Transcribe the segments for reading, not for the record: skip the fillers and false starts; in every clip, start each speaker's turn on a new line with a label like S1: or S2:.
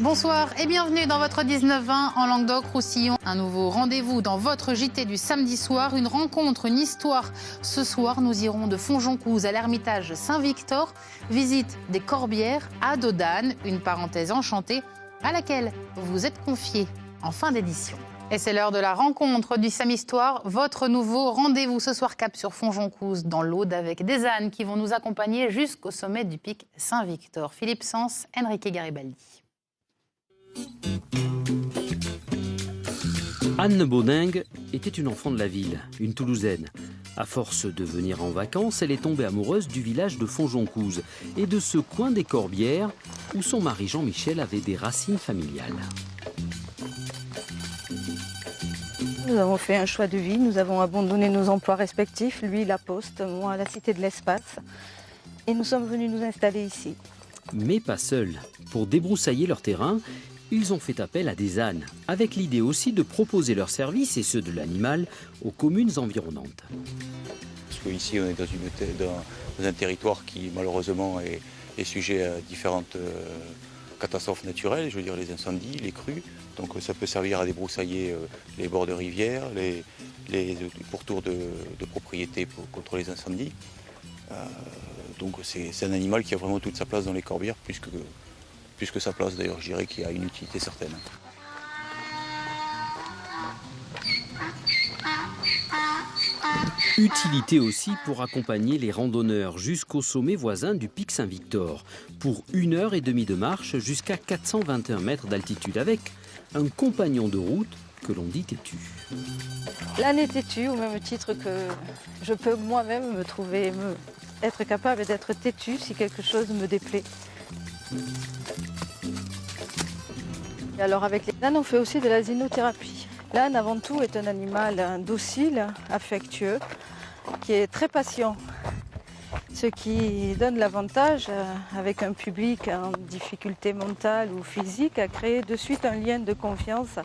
S1: Bonsoir et bienvenue dans votre 19-20 en Languedoc-Roussillon. Un nouveau rendez-vous dans votre JT du samedi soir, une rencontre, une histoire. Ce soir, nous irons de Fonjoncouze à l'ermitage Saint-Victor, visite des Corbières à Dodane, une parenthèse enchantée à laquelle vous vous êtes confié en fin d'édition. Et c'est l'heure de la rencontre du Sam Histoire, votre nouveau rendez-vous ce soir cap sur Fonjoncouze dans l'Aude avec des ânes qui vont nous accompagner jusqu'au sommet du pic Saint-Victor. Philippe Sens, Enrique Garibaldi.
S2: Anne Baudingue était une enfant de la ville, une Toulousaine. À force de venir en vacances, elle est tombée amoureuse du village de Fonjoncouze et de ce coin des Corbières où son mari Jean-Michel avait des racines familiales.
S3: Nous avons fait un choix de vie, nous avons abandonné nos emplois respectifs, lui la Poste, moi la Cité de l'Espace, et nous sommes venus nous installer ici.
S2: Mais pas seuls. Pour débroussailler leur terrain, ils ont fait appel à des ânes, avec l'idée aussi de proposer leurs services et ceux de l'animal aux communes environnantes.
S4: Parce qu'ici, on est dans un territoire qui, malheureusement, est sujet à différentes catastrophes naturelles, je veux dire les incendies, les crues. Donc ça peut servir à débroussailler les bords de rivières, les pourtours de propriétés contre les incendies. Donc c'est un animal qui a vraiment toute sa place dans les Corbières, plus que sa place d'ailleurs, je dirais qu'il a une utilité certaine.
S2: Utilité aussi pour accompagner les randonneurs jusqu'au sommet voisin du pic Saint-Victor, pour 1h30 de marche jusqu'à 421 mètres d'altitude, avec un compagnon de route que l'on dit têtu.
S3: L'âne est têtu au même titre que je peux moi-même être capable d'être têtu si quelque chose me déplaît. Et alors avec les ânes, on fait aussi de la zénothérapie. L'âne avant tout est un animal docile, affectueux, qui est très patient. Ce qui donne l'avantage avec un public en difficulté mentale ou physique à créer de suite un lien de confiance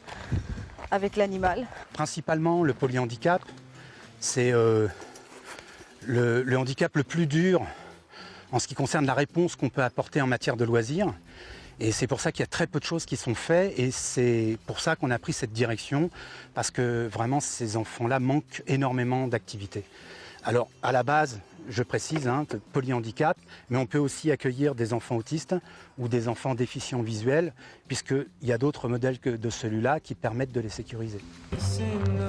S3: avec l'animal.
S5: Principalement le polyhandicap, c'est le handicap le plus dur en ce qui concerne la réponse qu'on peut apporter en matière de loisirs. Et c'est pour ça qu'il y a très peu de choses qui sont faites et c'est pour ça qu'on a pris cette direction, parce que vraiment ces enfants-là manquent énormément d'activités. Alors à la base, je précise, polyhandicap, mais on peut aussi accueillir des enfants autistes ou des enfants déficients visuels, puisqu'il y a d'autres modèles que de celui-là qui permettent de les sécuriser.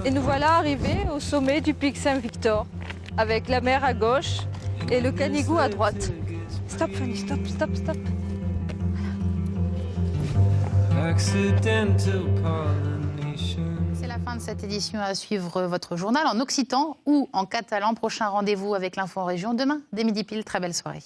S3: Et nous voilà arrivés au sommet du pic Saint-Victor, avec la mer à gauche et le Canigou à droite. Stop Fanny, stop, stop, stop.
S1: C'est la fin de cette édition. À suivre votre journal en occitan ou en catalan. Prochain rendez-vous avec l'Info en Région demain, dès midi pile. Très belle soirée.